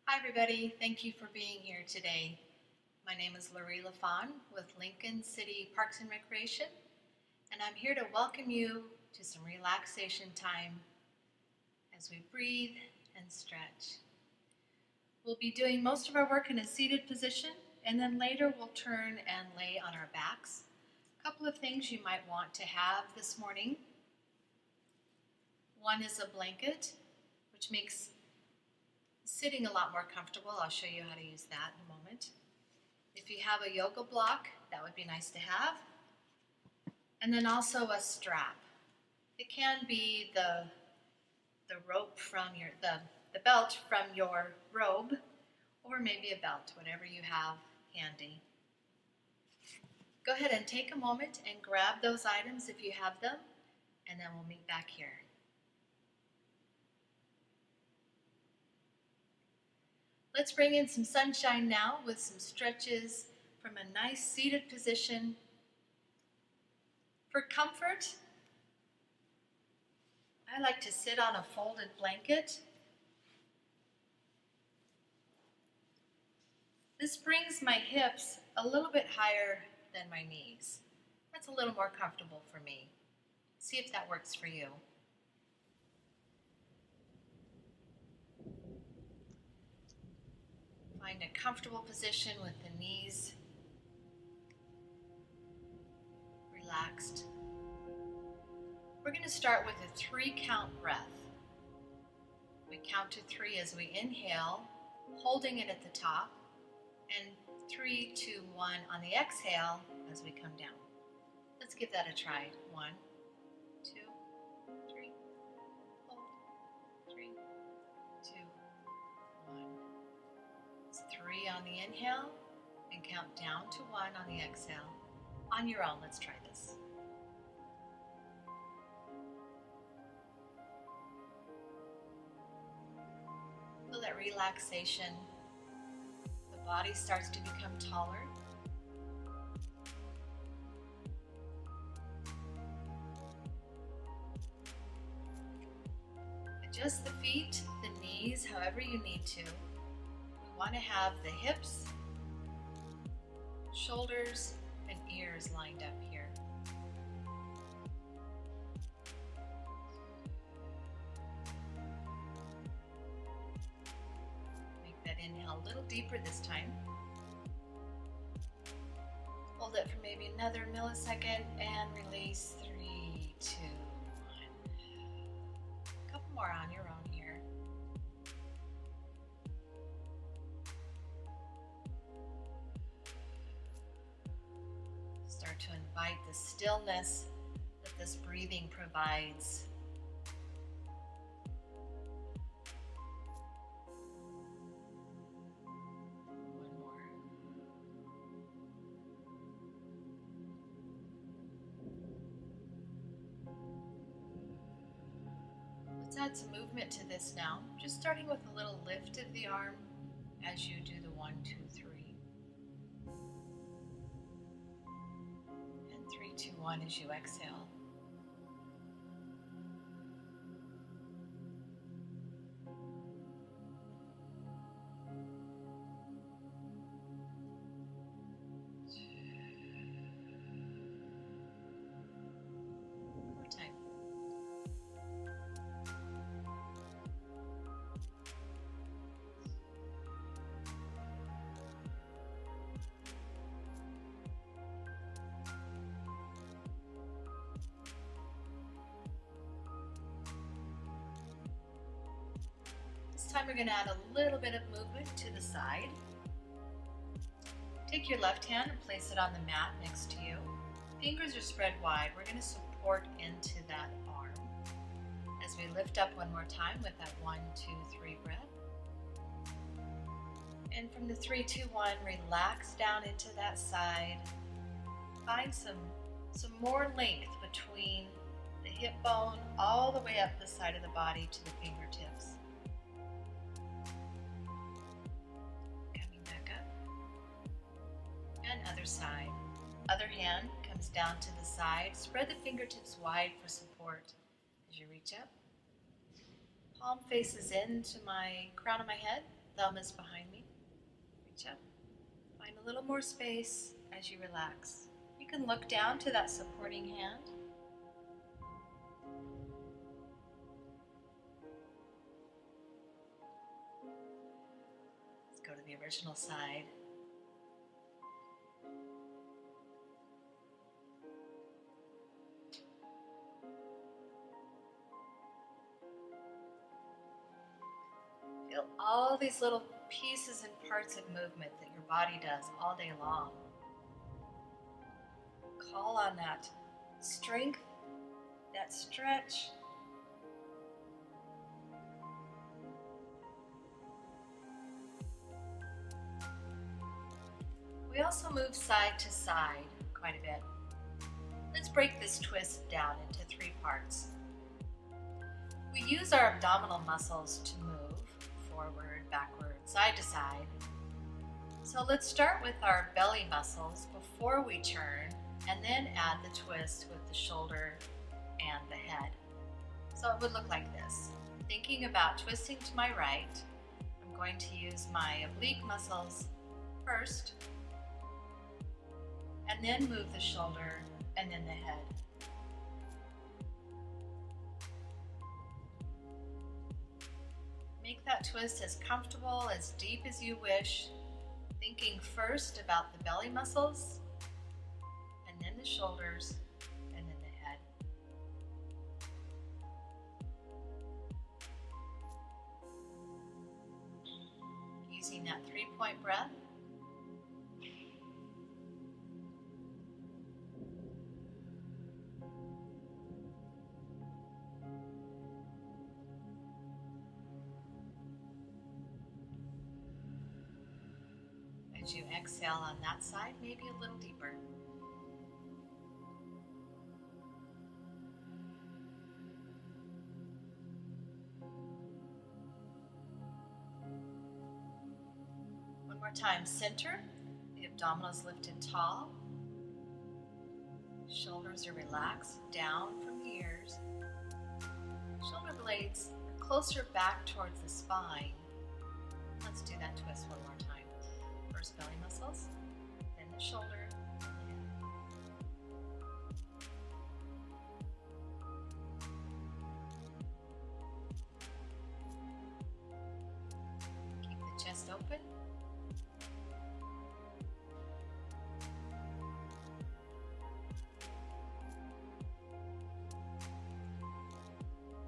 Hi everybody, thank you for being here today. My name is Lori LaFawn with Lincoln City Parks and Recreation, and I'm here to welcome you to some relaxation time as we breathe and stretch. We'll be doing most of our work in a seated position, and then later we'll turn and lay on our backs. A couple of things you might want to have this morning. One is a blanket, which makes sitting a lot more comfortable. I'll show you how to use that in a moment. If you have a yoga block, that would be nice to have. And then also a strap. It can be the rope from the belt from your robe, or maybe a belt, whatever you have handy. Go ahead and take a moment and grab those items if you have them, and then we'll meet back here. Let's bring in some sunshine now with some stretches from a nice seated position. For comfort, I like to sit on a folded blanket. This brings my hips a little bit higher than my knees. That's a little more comfortable for me. See if that works for you. Find a comfortable position with the knees relaxed. We're going to start with a 3-count breath. We count to 3 as we inhale, holding it at the top, and 3, 2, 1 on the exhale as we come down. Let's give that a try. 1, 2, 3, hold, 3, 2, 1. 3 on the inhale, and count down to 1 on the exhale. On your own, let's try this. Feel that relaxation. The body starts to become taller. Adjust the feet, the knees, however you need to. We want to have the hips, shoulders, and ears lined up here. Make that inhale a little deeper this time. Hold it for maybe another millisecond and release. 3, 2, 1. A couple more on your own here. Start to invite the stillness that this breathing provides. One more. Let's add some movement to this now, just starting with a little lift of the arm as you do the 1, 2, 3. 3, 2, 1 as you exhale. One more time. This time we're going to add a little bit of movement to the side. Take your left hand and place it on the mat next to you. Fingers are spread wide. We're going to support into that arm as we lift up one more time with that 1, 2, 3 breath. And from the 3, 2, 1, relax down into that side. Find some more length between the hip bone all the way up the side of the body to the fingertips. Coming back up. And other side. Other hand comes down to the side. Spread the fingertips wide for support as you reach up. Palm faces into my crown of my head. Thumb is behind me. Reach up. Find a little more space as you relax. You can look down to that supporting hand. Let's go to the original side. Feel all these little pieces and parts of movement that your body does all day long. Call on that strength, that stretch. We also move side to side quite a bit. Let's break this twist down into 3 parts. We use our abdominal muscles to move forward, backward, side to side. So let's start with our belly muscles before we turn, and then add the twist with the shoulder and the head. So it would look like this. Thinking about twisting to my right, I'm going to use my oblique muscles first, and then move the shoulder and then the head. Make that twist as comfortable, as deep as you wish, thinking first about the belly muscles, and then the shoulders, and then the head. Using that 3-point breath. As you exhale on that side, maybe a little deeper. One more time, center. The abdominals lifted tall. Shoulders are relaxed down from the ears. Shoulder blades are closer back towards the spine. Let's do that twist one more time. First belly muscles, then the shoulder, and the head. Keep the chest open.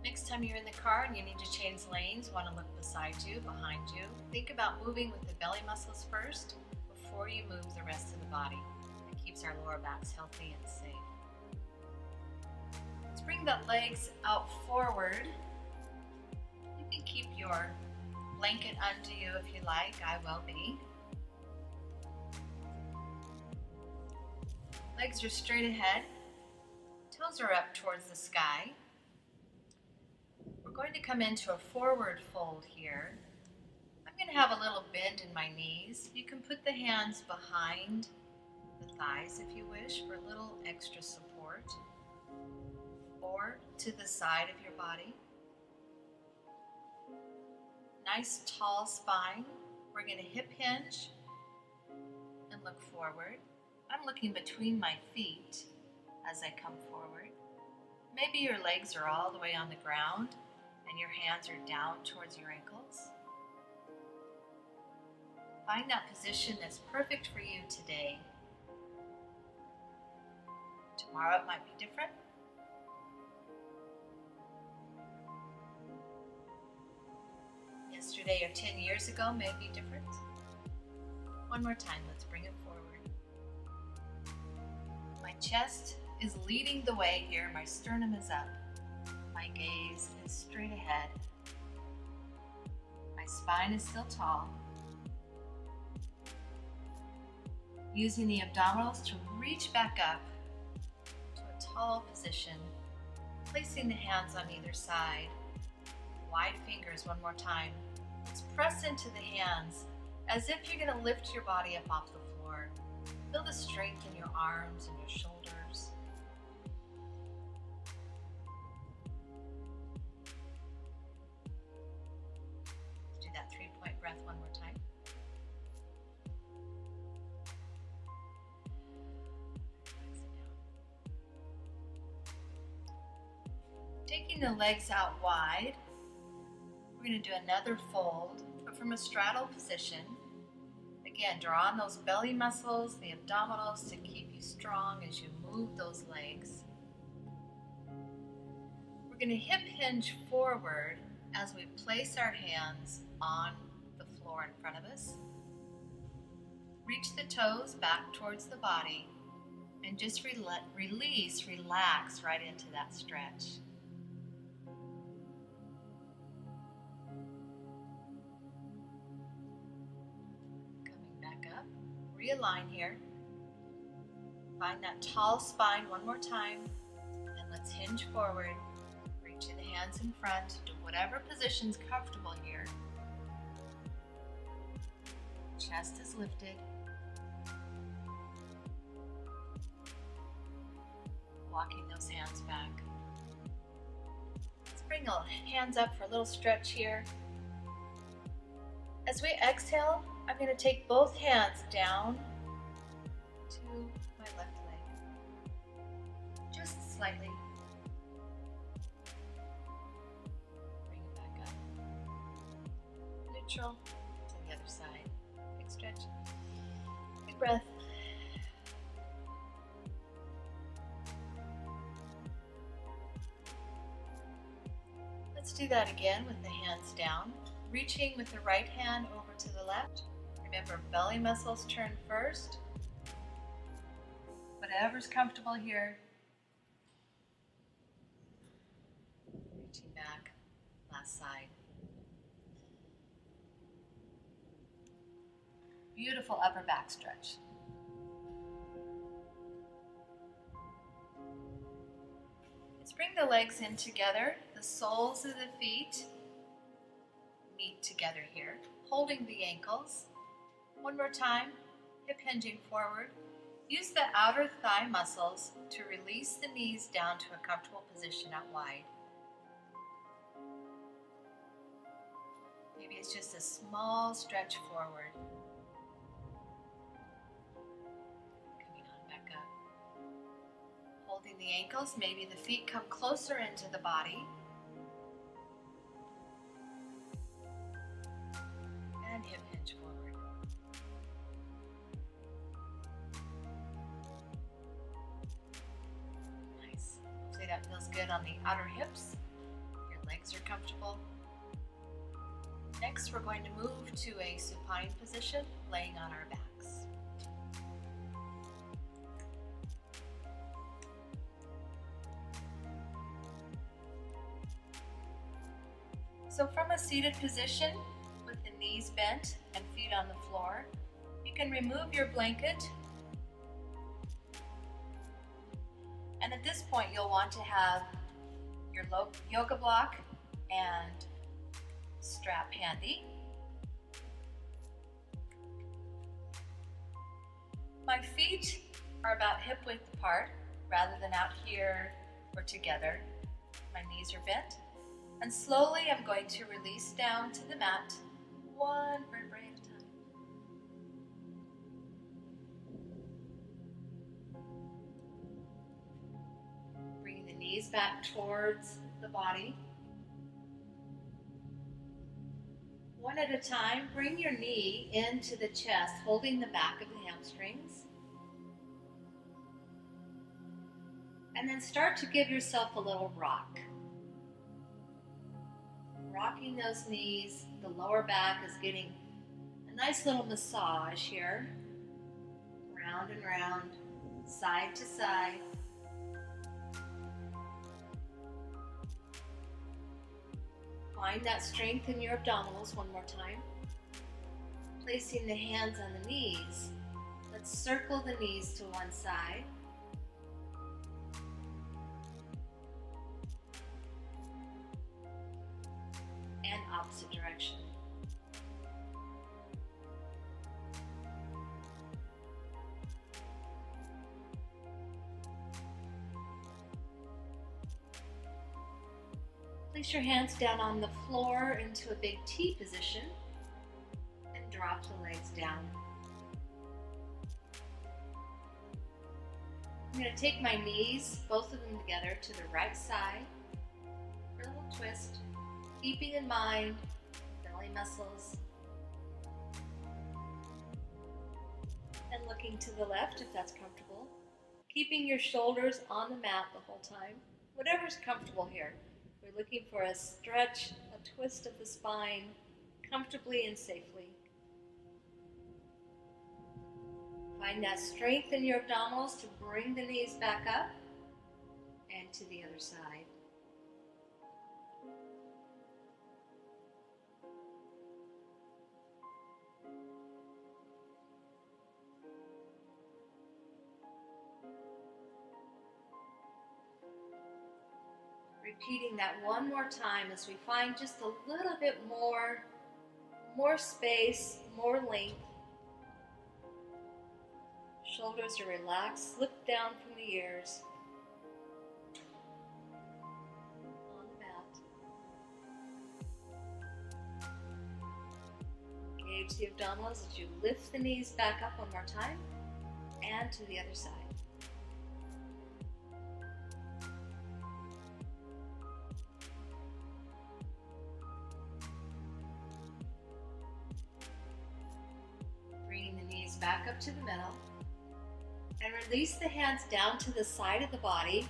Next time you're in the car and you need to change lanes, want to look beside you, behind you, think about moving with the belly muscles first before you move the rest of the body. It keeps our lower backs healthy and safe. Let's bring the legs out forward. You can keep your blanket under you if you like. I will be. Legs are straight ahead. Toes are up towards the sky. We're going to come into a forward fold here. I'm going to have a little bend in my knees. You can put the hands behind the thighs if you wish for a little extra support, or to the side of your body. Nice tall spine. We're going to hip hinge and look forward. I'm looking between my feet as I come forward. Maybe your legs are all the way on the ground and your hands are down towards your ankles. Find that position that's perfect for you today. Tomorrow it might be different. Yesterday or 10 years ago may be different. One more time, let's bring it forward. My chest is leading the way here. My sternum is up. My gaze is straight ahead. My spine is still tall. Using the abdominals to reach back up to a tall position, placing the hands on either side. Wide fingers one more time. Let's press into the hands as if you're going to lift your body up off the floor. Feel the strength in your arms and your shoulders. Let's do that 3-point breath one more Taking the legs out wide, we're going to do another fold, but from a straddle position. Again, draw on those belly muscles, the abdominals, to keep you strong as you move those legs. We're going to hip hinge forward as we place our hands on the floor in front of us. Reach the toes back towards the body and just release, relax right into that stretch. Coming back up, realign here. Find that tall spine one more time, and let's hinge forward. Reaching the hands in front to whatever position's comfortable here. Chest is lifted. Walking those hands back. Let's bring our hands up for a little stretch here. As we exhale, I'm going to take both hands down to my left leg. Just slightly. Bring it back up. Neutral to the other side. Big stretch. Big breath. Let's do that again with the hands down, reaching with the right hand over to the left. Remember, belly muscles turn first. Whatever's comfortable here. Reaching back, last side. Beautiful upper back stretch. Let's bring the legs in together. The soles of the feet meet together here, holding the ankles. One more time, hip hinging forward. Use the outer thigh muscles to release the knees down to a comfortable position out wide. Maybe it's just a small stretch forward. Coming on back up. Holding the ankles, maybe the feet come closer into the body. And hip hinge forward. Nice. Hopefully that feels good on the outer hips. Your legs are comfortable. Next, we're going to move to a supine position, laying on our backs. So from a seated position, with the knees bent and feet on the floor, you can remove your blanket. And at this point, you'll want to have your yoga block and strap handy. My feet are about hip width apart rather than out here or together. My knees are bent. And slowly I'm going to release down to the mat, one vertebrae at a time. Bringing the knees back towards the body. One at a time, bring your knee into the chest, holding the back of the hamstrings. And then start to give yourself a little rock. Rocking those knees, the lower back is getting a nice little massage here. Round and round, side to side. Find that strength in your abdominals one more time. Placing the hands on the knees. Let's circle the knees to one side. And opposite direction. Place your hands down on the floor into a big T position and drop the legs down. I'm going to take my knees, both of them together, to the right side. twist, keeping in mind belly muscles. And looking to the left if that's comfortable. Keeping your shoulders on the mat the whole time. Whatever's comfortable here. We're looking for a stretch, a twist of the spine, comfortably and safely. Find that strength in your abdominals to bring the knees back up and to the other side. Repeating that one more time as we find just a little bit more space, more length. Shoulders are relaxed, slip down from the ears. On the mat. Engage the abdominals as you lift the knees back up one more time and to the other side. Back up to the middle and release the hands down to the side of the body.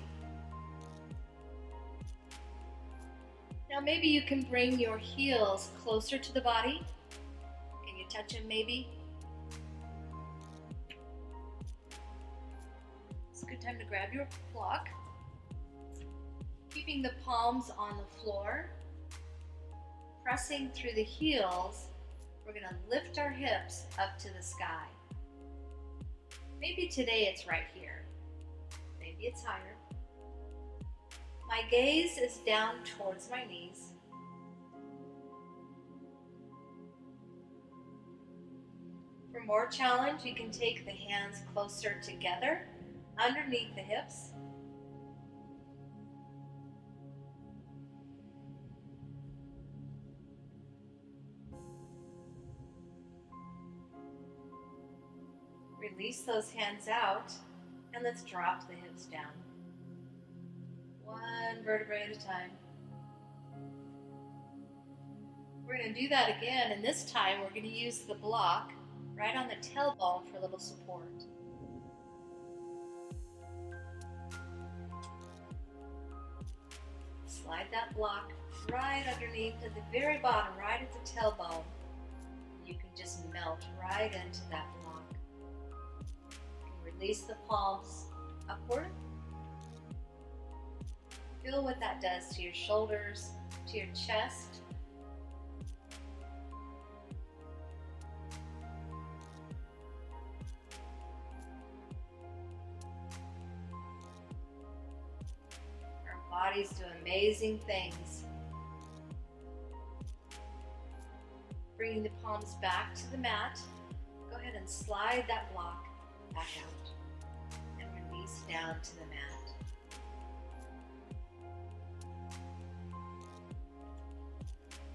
Now maybe you can bring your heels closer to the body. Can you touch them maybe? It's a good time to grab your block. Keeping the palms on the floor, pressing through the heels. We're going to lift our hips up to the sky. Maybe today it's right here. Maybe it's higher. My gaze is down towards my knees. For more challenge, you can take the hands closer together underneath the hips. Release those hands out and let's drop the hips down. One vertebrae at a time. We're going to do that again, and this time we're going to use the block right on the tailbone for a little support. Slide that block right underneath at the very bottom, right at the tailbone. You can just melt right into that block. Release the palms upward. Feel what that does to your shoulders, to your chest. Our bodies do amazing things. Bringing the palms back to the mat. Go ahead and slide that block back out and release down to the mat.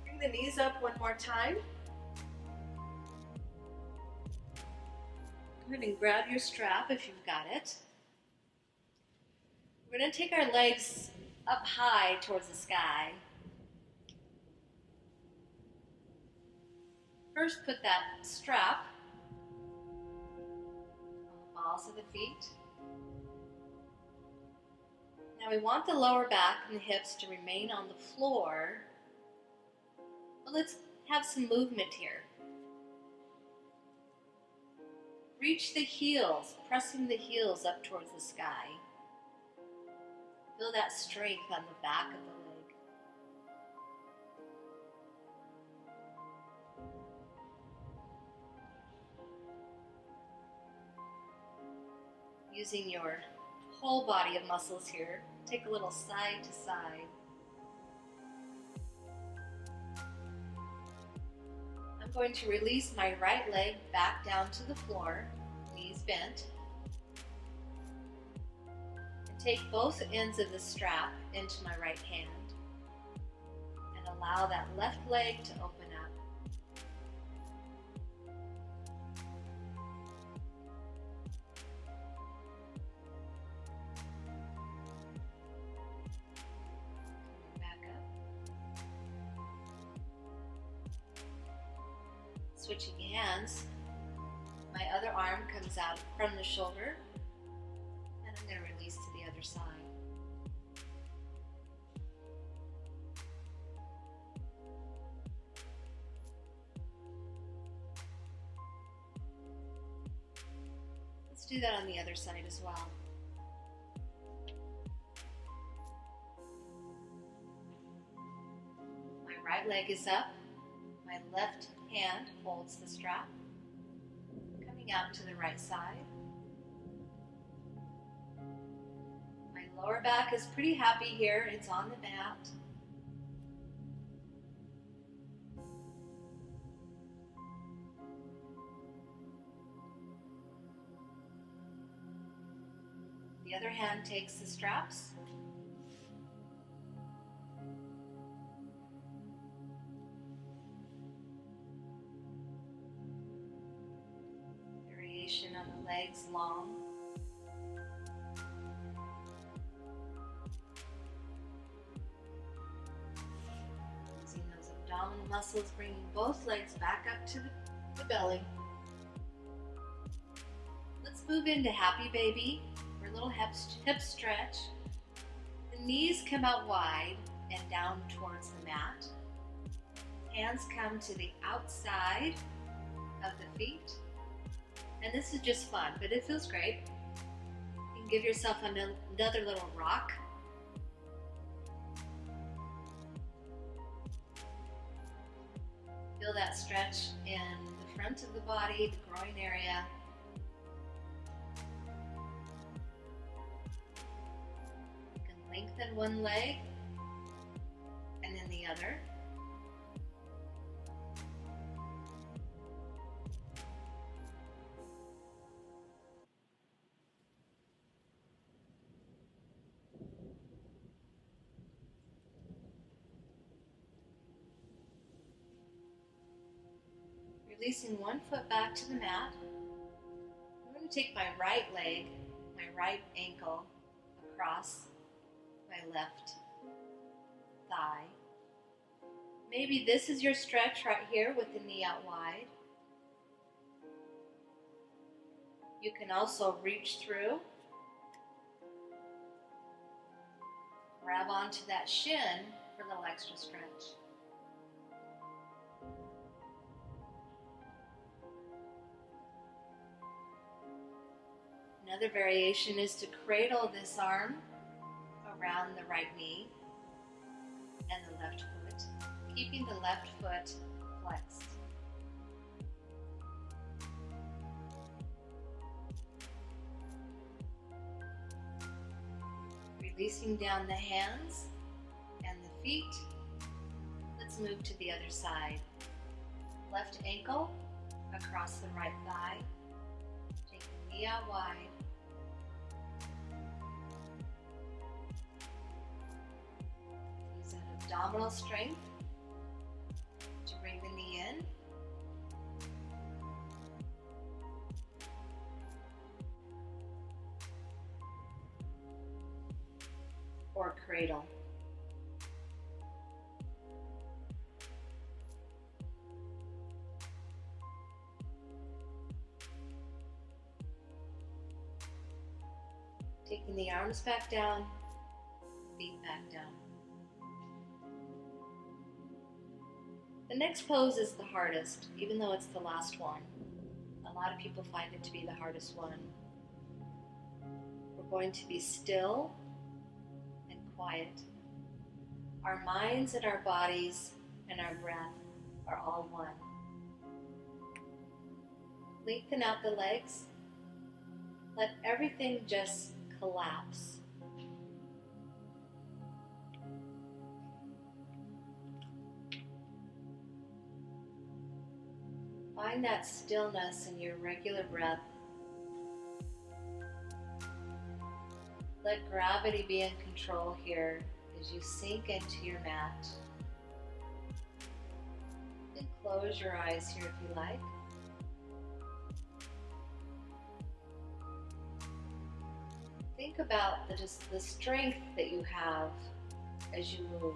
Bring the knees up one more time. Go ahead and grab your strap if you've got it. We're going to take our legs up high towards the sky. First, put that strap balls of the feet. Now we want the lower back and the hips to remain on the floor, but let's have some movement here. Reach the heels, pressing the heels up towards the sky. Feel that strength on the back of the leg. Using your whole body of muscles here, take a little side to side. I'm going to release my right leg back down to the floor, knees bent. And take both ends of the strap into my right hand. And allow that left leg to open up. Switching hands, my other arm comes out from the shoulder, and I'm going to release to the other side. Let's do that on the other side as well. My right leg is up. My left hand holds the strap, coming out to the right side. My lower back is pretty happy here. It's on the mat. The other hand takes the straps. Variation on the legs long. Using those abdominal muscles, bringing both legs back up to the belly. Let's move into Happy Baby. A little hip stretch. The knees come out wide and down towards the mat. Hands come to the outside of the feet. And this is just fun, but it feels great. You can give yourself another little rock. Feel that stretch in the front of the body, the groin area. Lengthen one leg and then the other. Releasing one foot back to the mat. I'm going to take my right leg, my right ankle across my left thigh. Maybe this is your stretch right here with the knee out wide. You can also reach through, grab onto that shin for a little extra stretch. Another variation is to cradle this arm around the right knee and the left foot, keeping the left foot flexed. Releasing down the hands and the feet. Let's move to the other side. Left ankle across the right thigh. Take the knee out wide. Abdominal strength to bring the knee in. Or cradle. Taking the arms back down, feet back down. The next pose is the hardest, even though it's the last one. A lot of people find it to be the hardest one. We're going to be still and quiet. Our minds and our bodies and our breath are all one. Lengthen out the legs. Let everything just collapse. Find that stillness in your regular breath. Let gravity be in control here as you sink into your mat. And close your eyes here if you like. Think about the strength that you have as you move.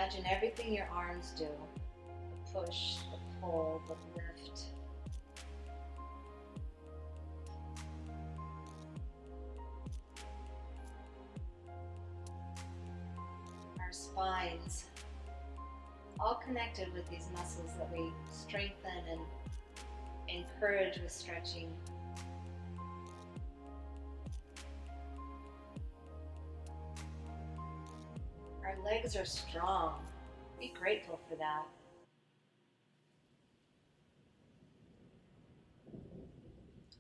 Imagine everything your arms do. The push, the pull, the lift. Our spines, all connected with these muscles that we strengthen and encourage with stretching. Our legs are strong. Be grateful for that.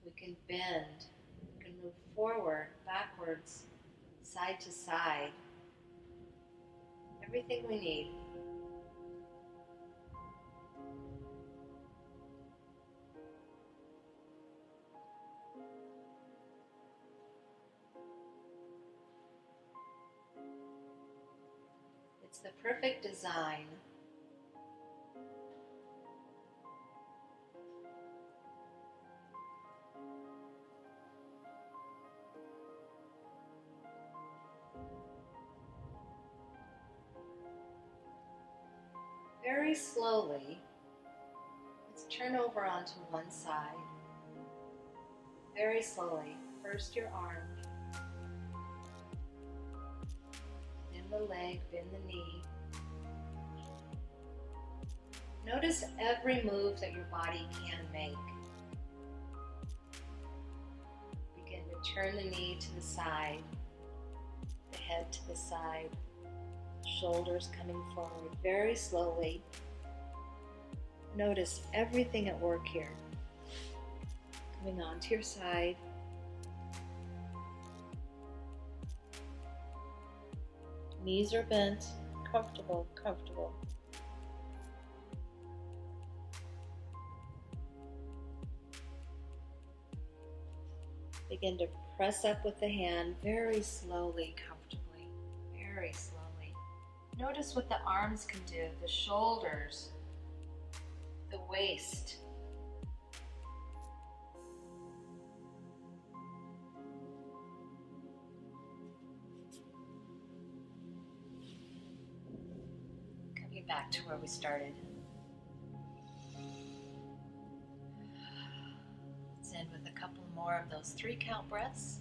We can bend. We can move forward, backwards, side to side. Everything we need. It's the perfect design. Very slowly, let's turn over onto one side. Very slowly. First your arm, then the leg, then the knee. Notice every move that your body can make. Begin to turn the knee to the side, the head to the side, shoulders coming forward very slowly. Notice everything at work here. Coming onto your side. Knees are bent, comfortable, comfortable. Begin to press up with the hand very slowly, comfortably, very slowly. Notice what the arms can do, the shoulders, the waist. Coming back to where we started. Let's end with a couple more of those 3-count breaths.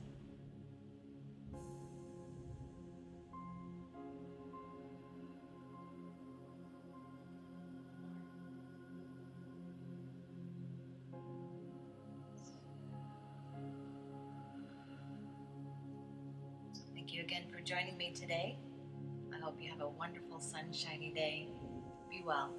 Thank you again for joining me today. I hope you have a wonderful sunshiny day. Be well.